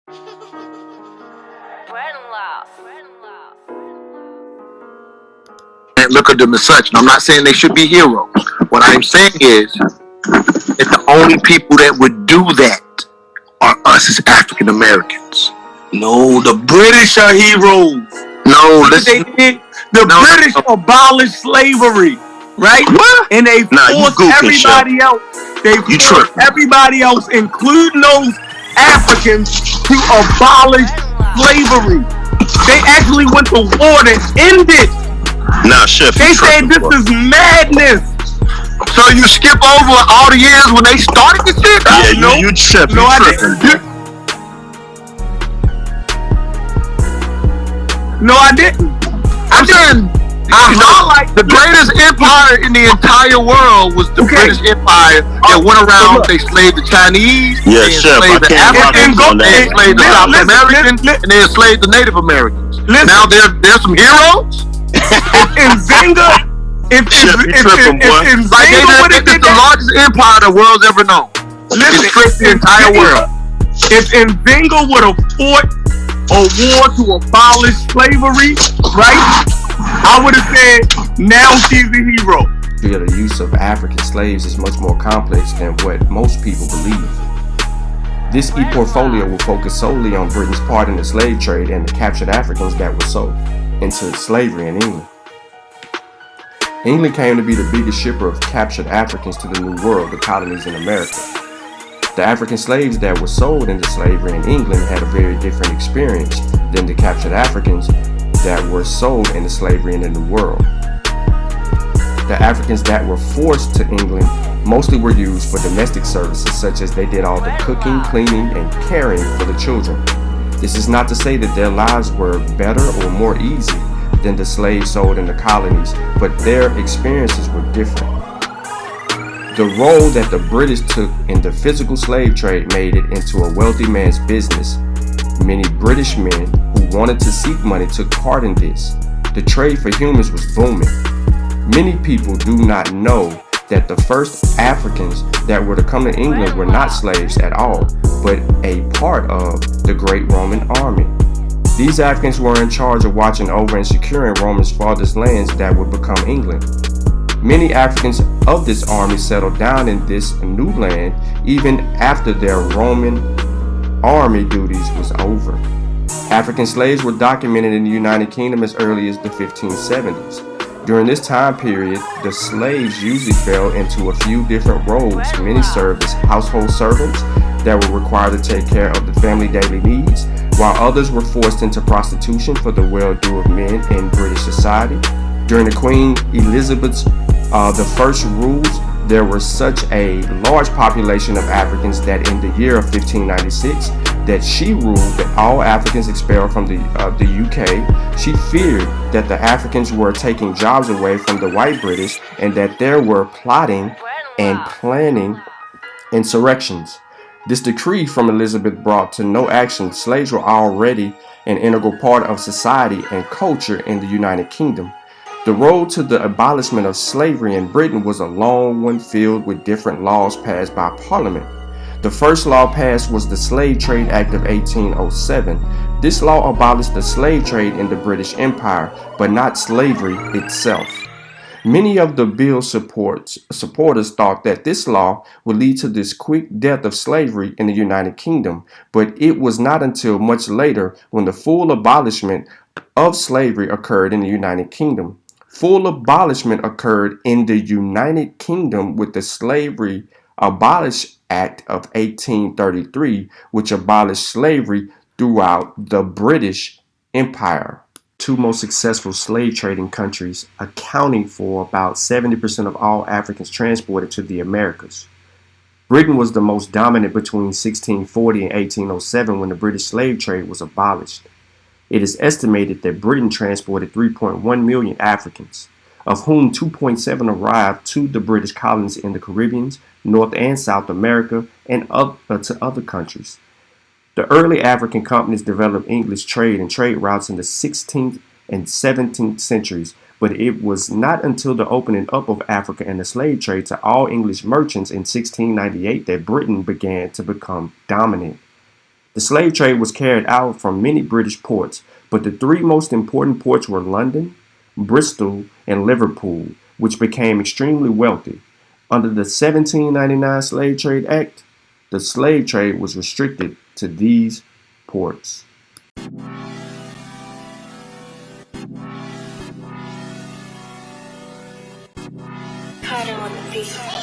And look at them as such. And I'm not saying they should be heroes. What I'm saying is that the only people that would do that are us as African Americans. No, the British are heroes. No, listen. The British abolished slavery, right? What? And they forced everybody else. They forced everybody else, including those Africans, to abolish slavery. They actually went to war to end it. Nah, Chef. They said this is madness. So you skip over all the years when they started this shit? Yeah, you Chef. No, I didn't. No, I didn't. I'm saying, the greatest empire in the entire world was the British Empire that went around. They enslaved the Chinese, they enslaved the Africans, they enslaved the South Americans, and they enslaved the Native Americans. Now there's some heroes. If Zenga it's the largest empire the world's ever known. It stripped the entire world. If Nzinga would have fought a war to abolish slavery, right? I would have said, now she's a hero. The use of African slaves is much more complex than what most people believe. This e-portfolio will focus solely on Britain's part in the slave trade and the captured Africans that were sold into slavery in England. England came to be the biggest shipper of captured Africans to the New World, the colonies in America. The African slaves that were sold into slavery in England had a very different experience than the captured Africans that were sold into slavery in the New World. The Africans that were forced to England mostly were used for domestic services, such as they did all the cooking, cleaning, and caring for the children. This is not to say that their lives were better or more easy than the slaves sold in the colonies, but their experiences were different. The role that the British took in the physical slave trade made it into a wealthy man's business. Many British men who wanted to seek money took part in this. The trade for humans was booming. Many people do not know that the first Africans that were to come to England were not slaves at all, but a part of the great Roman army. These Africans were in charge of watching over and securing Rome's farthest lands that would become England. Many Africans of this army settled down in this new land even after their Roman army duties was over. African slaves were documented in the United Kingdom as early as the 1570s. During this time period, the slaves usually fell into a few different roles. Many served as household servants that were required to take care of the family daily needs, while others were forced into prostitution for the well-do of men in British society. During the Queen Elizabeth's the first rules, there was such a large population of Africans that in the year of 1596 that she ruled that all Africans expelled from the UK. She feared that the Africans were taking jobs away from the white British and that there were plotting and planning insurrections. This decree from Elizabeth brought to no action. Slaves were already an integral part of society and culture in the United Kingdom. The road to the abolishment of slavery in Britain was a long one filled with different laws passed by Parliament. The first law passed was the Slave Trade Act of 1807. This law abolished the slave trade in the British Empire, but not slavery itself. Many of the bill's supporters thought that this law would lead to this quick death of slavery in the United Kingdom, but it was not until much later when the full abolishment of slavery occurred in the United Kingdom. Full abolishment occurred in the United Kingdom with the Slavery Abolish Act of 1833, which abolished slavery throughout the British Empire. Two most successful slave trading countries, accounting for about 70% of all Africans transported to the Americas. Britain was the most dominant between 1640 and 1807 when the British slave trade was abolished. It is estimated that Britain transported 3.1 million Africans, of whom 2.7 arrived to the British colonies in the Caribbean, North and South America, and to other countries. The early African companies developed English trade and trade routes in the 16th and 17th centuries, but it was not until the opening up of Africa and the slave trade to all English merchants in 1698 that Britain began to become dominant. The slave trade was carried out from many British ports, but the three most important ports were London, Bristol, and Liverpool, which became extremely wealthy. Under the 1799 Slave Trade Act, the slave trade was restricted to these ports. Carter on the beat.